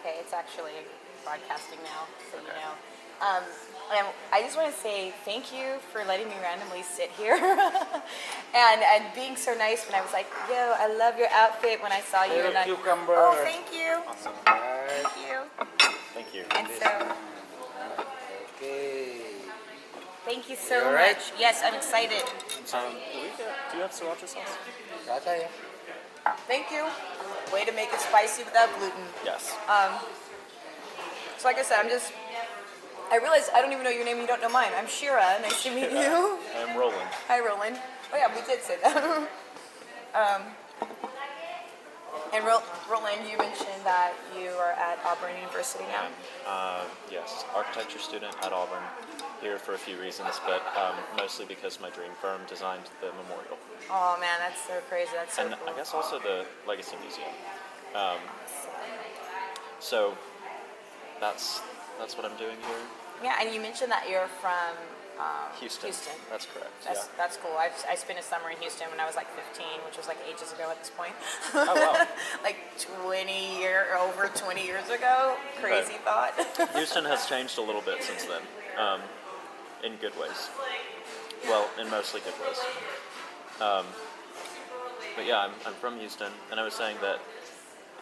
Okay, it's actually broadcasting now, so you know. And I just want to say thank you for letting me randomly sit here and being so nice when I was like, yo, I love your outfit when I saw you. Little And cucumber. oh, thank you. Awesome. Thank you. Thank you. And so, Okay. thank you so You all right? much. Yes, I'm excited. Do you have sriracha sauce? Rata, yeah. Thank you. Way to make it spicy without gluten. Yes. So like I said, I realize I don't even know your name, you don't know mine. I'm Shira, nice to meet you. I'm Roland. Hi, Roland. Oh yeah, we did say that. And Roland, you mentioned that you are at Auburn University now. Yes, architecture student at Auburn. Here for a few reasons, but mostly because my dream firm designed the memorial. Oh man, that's so crazy. That's so And cool. I guess also the Legacy Museum. So that's what I'm doing here. Yeah, and you mentioned that you're from Houston. That's correct. That's cool. I spent a summer in Houston when I was like 15, which was like ages ago at this point. Oh wow. Like over 20 years ago. Crazy thought. Houston has changed a little bit since then, in good ways. Well, in mostly good ways. But yeah, I'm from Houston, and I was saying that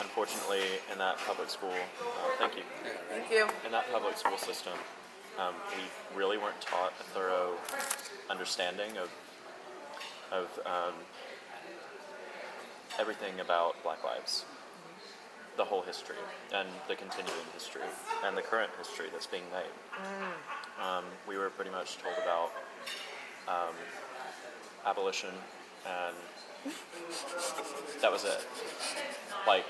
unfortunately in that public school, thank you. Thank you. In that public school system, we really weren't taught a thorough understanding of everything about Black lives, the whole history, and the continuing history, and the current history that's being made. We were pretty much told about abolition, and that was it. Like,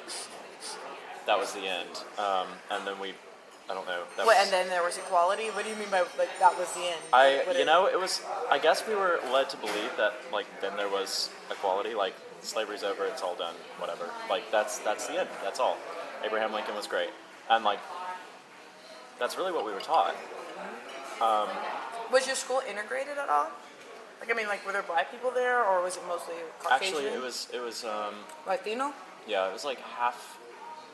that was the end. And then I don't know. And then there was equality? What do you mean by like that was the end? It was, I guess we were led to believe that, like, then there was equality, like, slavery's over, it's all done, whatever. Like, that's the end, that's all. Abraham Lincoln was great. And, like, that's really what we were taught. Was your school integrated at all? Like, I mean, like, were there black people there, or was it mostly Caucasian? Actually, it was Latino? yeah, it was like half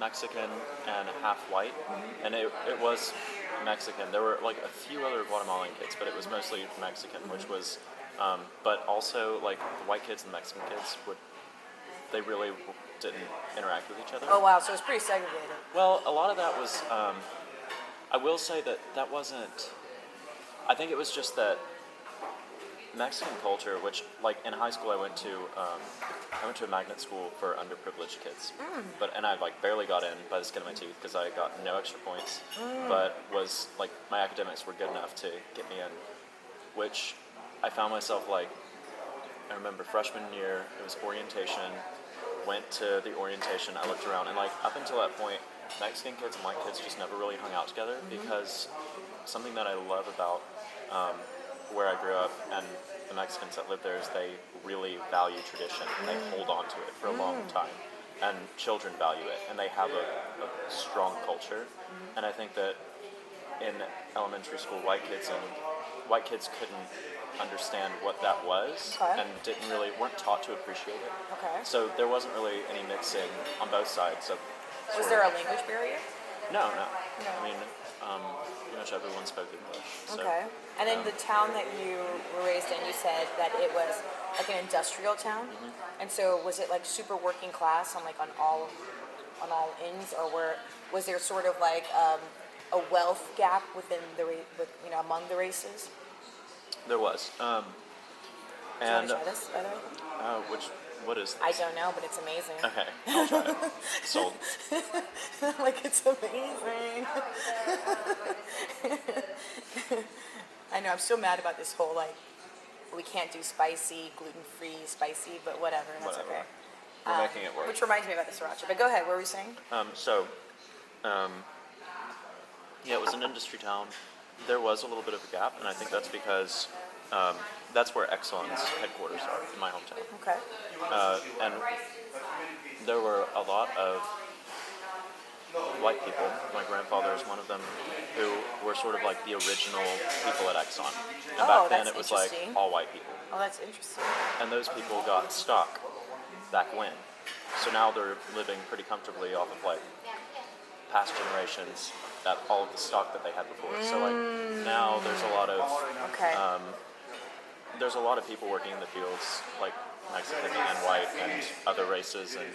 Mexican and half white, and it was Mexican. There were like a few other Guatemalan kids, but it was mostly Mexican, which was, but also like the white kids and the Mexican kids they really didn't interact with each other. Oh wow, so it was pretty segregated. Well, a lot of that was, I will say that wasn't, I think it was just that Mexican culture, which, like, in high school I went to a magnet school for underprivileged kids, and I like barely got in by the skin of my teeth because I got no extra points, but was like my academics were good enough to get me in, which I found myself like, I remember freshman year, it was orientation, went to the orientation, I looked around, and like up until that point, Mexican kids and white kids just never really hung out together, because something that I love about where I grew up and the Mexicans that live there is they really value tradition and they hold on to it for a long time, and children value it, and they have a strong culture. And I think that in elementary school, white kids couldn't understand what that was, and weren't taught to appreciate it. Okay. So there wasn't really any mixing on both sides of. Was there a language barrier? No. I mean, pretty much everyone spoke English. So, okay. And in the town that you were raised in, you said that it was like an industrial town. And so was it like super working class on all ends, or was there sort of like a wealth gap within among the races? There was. Do you want to try this, by the way? What is this? I don't know, but it's amazing. Okay, I'll try it. Sold. Like, it's amazing. I know, I'm still mad about this whole, like, we can't do spicy, gluten-free spicy, but whatever, that's okay. We're making it work. Which reminds me about the sriracha, but go ahead, what were we saying? Yeah, it was an industry town. There was a little bit of a gap, and I think that's because that's where Exxon's headquarters are, in my hometown. Okay. And there were a lot of white people, my grandfather is one of them, who were sort of like the original people at Exxon. And back then it was like all white people. Oh, that's interesting. And those people got stuck back when. So now they're living pretty comfortably off of like past generations that all of the stock that they had before. So like now Okay. there's a lot of people working in the fields, like Mexican and white and other races, and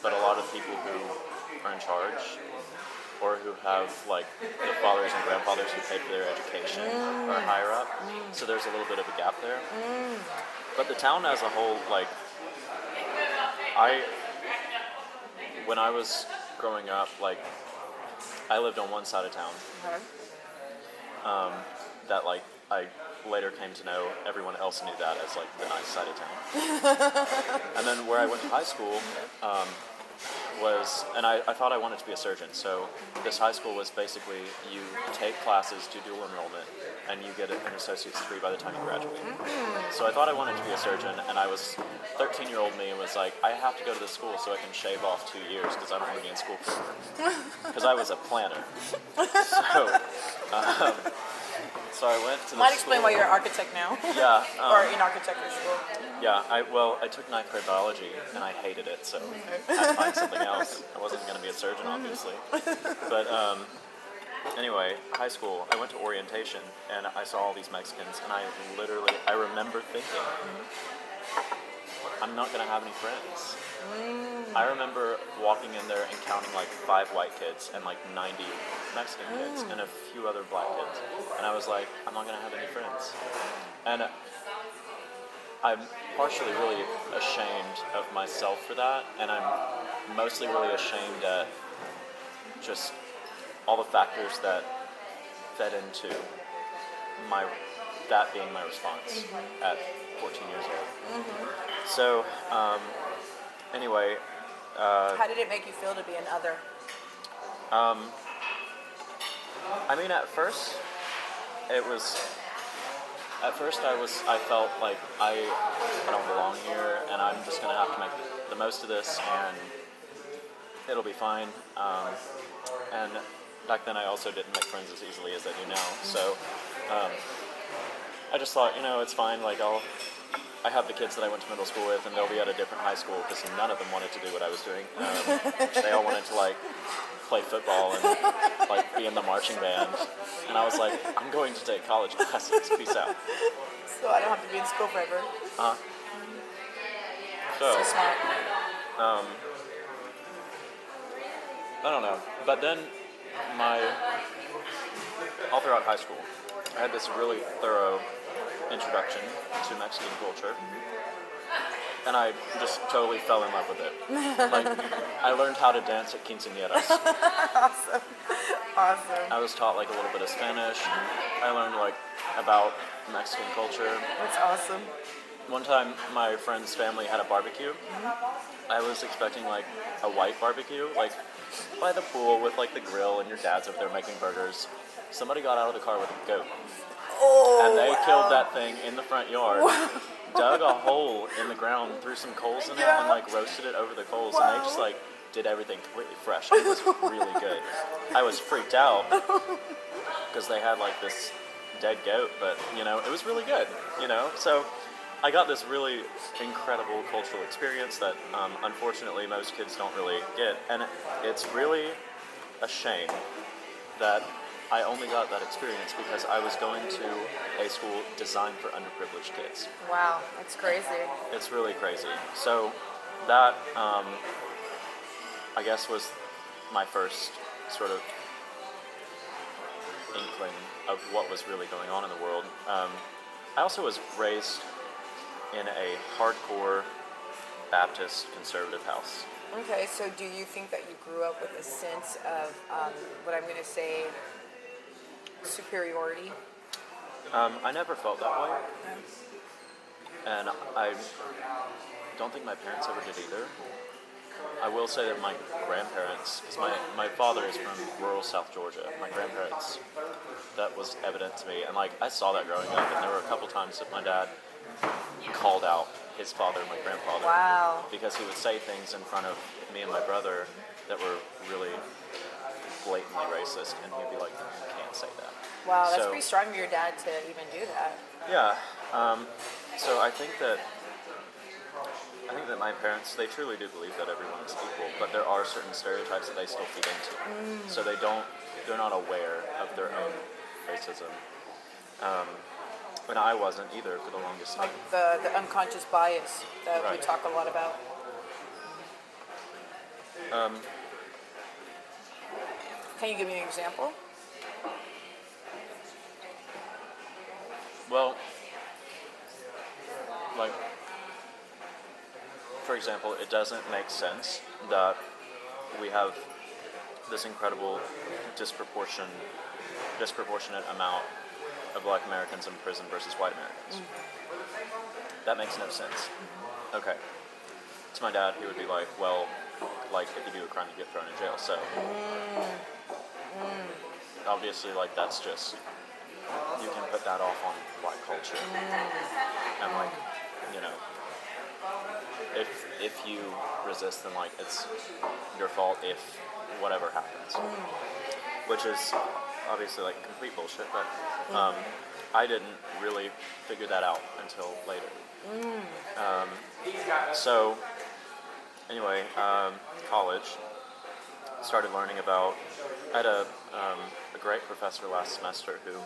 but a lot of people who are in charge or who have like the fathers and grandfathers who paid for their education are higher up. So there's a little bit of a gap there. But the town as a whole, like I, when I was growing up, like I lived on one side of town that like I later came to know everyone else knew that as like the nice side of town. And then where I went to high school was, and I thought I wanted to be a surgeon. So this high school was basically you take classes, do dual enrollment, and you get an associate's degree by the time you graduate. So I thought I wanted to be a surgeon, and I was 13-year-old me was like, I have to go to this school so I can shave off 2 years because I don't want to be in school forever. Because I was a planner. So I went to the Might explain school. why you're an architect now. Yeah. Or in architecture school. Yeah, I took 9th grade biology and I hated it, so I had to find something else. I wasn't going to be a surgeon, obviously. But anyway, high school, I went to orientation and I saw all these Mexicans, and I remember thinking, I'm not going to have any friends. I remember walking in there and counting like 5 white kids and like 90 Mexican kids and a few other black kids. And I was like, I'm not going to have any friends. And I'm partially really ashamed of myself for that, and I'm mostly really ashamed at just all the factors that fed into that being my response at 14 years old. So, anyway. How did it make you feel to be an other? I mean, at first I felt like I don't belong here, and I'm just gonna have to make the most of this, and it'll be fine. And back then I also didn't make friends as easily as I do now, so I just thought, it's fine. Like I have the kids that I went to middle school with, and they'll be at a different high school because none of them wanted to do what I was doing. They all wanted to like play football and like be in the marching band, and I was like, I'm going to take college classes. Peace out. So I don't have to be in school forever. So smart. I don't know. But then all throughout high school, I had this really thorough introduction to Mexican culture, and I just totally fell in love with it. Like, I learned how to dance at quinceañeras. Awesome. I was taught like a little bit of Spanish. I learned like about Mexican culture. That's awesome. One time, my friend's family had a barbecue. I was expecting like a white barbecue, like by the pool with like the grill, and your dad's over there making burgers. Somebody got out of the car with a goat. And they killed that thing in the front yard, dug a hole in the ground, threw some coals in it, and like roasted it over the coals. And they just like did everything completely fresh. It was really good. I was freaked out because they had like this dead goat, but it was really good. So I got this really incredible cultural experience that unfortunately most kids don't really get, and it's really a shame that I only got that experience because I was going to a school designed for underprivileged kids. Wow, that's crazy. It's really crazy. So that, I guess, was my first sort of inkling of what was really going on in the world. I also was raised in a hardcore Baptist conservative house. Okay, so do you think that you grew up with a sense of what I'm going to say, superiority? I never felt that way, and I don't think my parents ever did either. I will say that my grandparents, because my father is from rural South Georgia, my grandparents, that was evident to me, and like I saw that growing up, and there were a couple times that my dad called out his father, my grandfather, Wow. because he would say things in front of me and my brother that were really blatantly racist, and he'd be like, "You can't say that." Wow, that's pretty strong of your dad to even do that. Yeah. So I think that I think that my parents, they truly do believe that everyone is equal, but there are certain stereotypes that they still feed into. So they're not aware of their own racism. And I wasn't either for the longest time. Like the unconscious bias that we Right. talk a lot about. Um, Can you give me an example? well, like, for example, it doesn't make sense that we have this incredible disproportionate amount of Black Americans in prison versus white Americans. That makes no sense. Okay. To my dad, he would be like, well, like, if you do a crime, you get thrown in jail. So, obviously, like, that's just, you can put that off on white culture. And, like, you know, if you resist, then, like, it's your fault if whatever happens. Which is obviously, like, complete bullshit, but I didn't really figure that out until later. So, anyway, college, started learning about, I had a great professor last semester who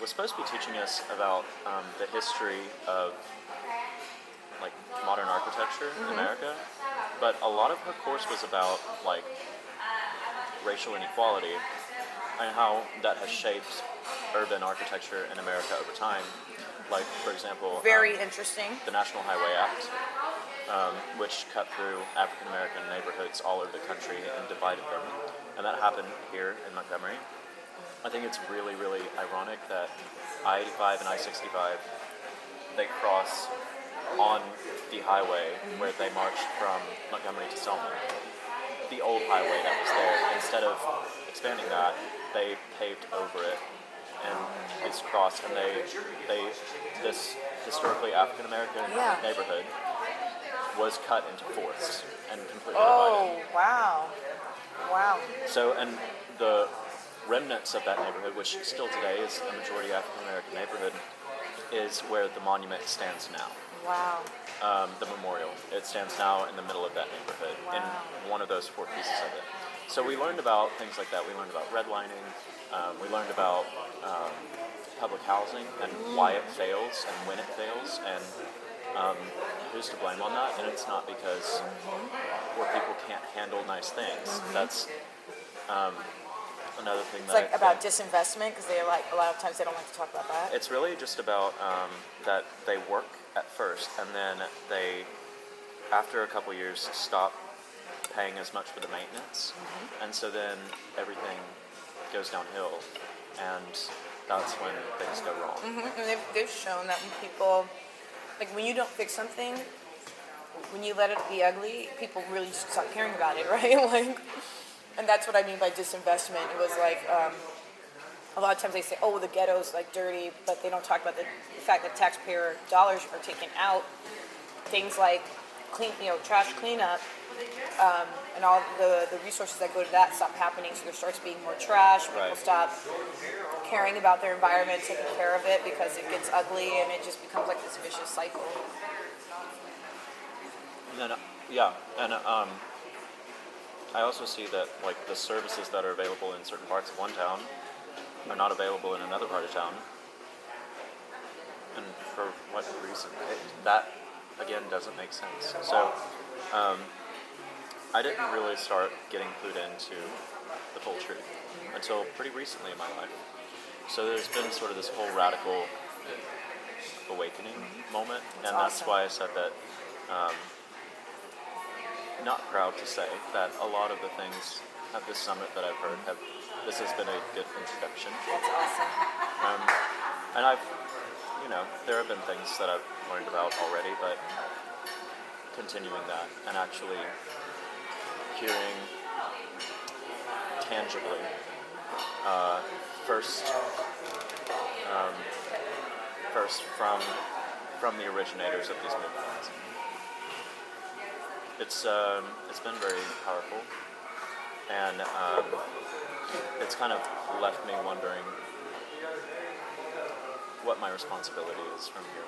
was supposed to be teaching us about the history of, like, modern architecture in America, but a lot of her course was about, like, racial inequality and how that has shaped urban architecture in America over time. Like, for example, Very interesting. the National Highway Act, which cut through African American neighborhoods all over the country and divided them. And that happened here in Montgomery. I think it's really, really ironic that I-85 and I-65, they cross on the highway where they marched from Montgomery to Selma. The old highway that was there, instead of expanding that, they paved over it and it's crossed, and this historically African American Yeah. neighborhood was cut into fourths and completely Oh, divided. wow. Wow. So, and the remnants of that neighborhood, which still today is a majority African American neighborhood, is where the monument stands now. Wow. The memorial. It stands now in the middle of that neighborhood, Wow. in one of those four pieces of it. So we learned about things like that. We learned about redlining. We learned about public housing and why it fails and when it fails, and who's to blame on that. And it's not because poor people can't handle nice things. That's another thing It's that like I about think disinvestment, because they're like, a lot of times they don't like to talk about that. it's really just about that they work at first, and then they, after a couple years, stop paying as much for the maintenance, and so then everything goes downhill, and that's when things go wrong. And they've shown that when people, like when you don't fix something, when you let it be ugly, people really stop caring about it, right? Like, and that's what I mean by disinvestment. It was like, a lot of times they say, oh, the ghetto's like dirty, but they don't talk about the fact that taxpayer dollars are taken out. Things like trash cleanup, and all the resources that go to that stop happening. So there starts being more trash. People Right. stop caring about their environment, taking care of it, because it gets ugly and it just becomes like this vicious cycle. And then, and I also see that, like, the services that are available in certain parts of one town are not available in another part of town. And for what reason? That, again, doesn't make sense. So, I didn't really start getting clued into the full truth until pretty recently in my life. So there's been sort of this whole radical awakening moment, and that's awesome. why I said that, not proud to say that a lot of the things at this summit that I've heard this has been a good introduction. That's awesome. And there have been things that I've learned about already, but continuing that and actually hearing tangibly, first from the originators of these movements. It's been very powerful, and it's kind of left me wondering what my responsibility is from here.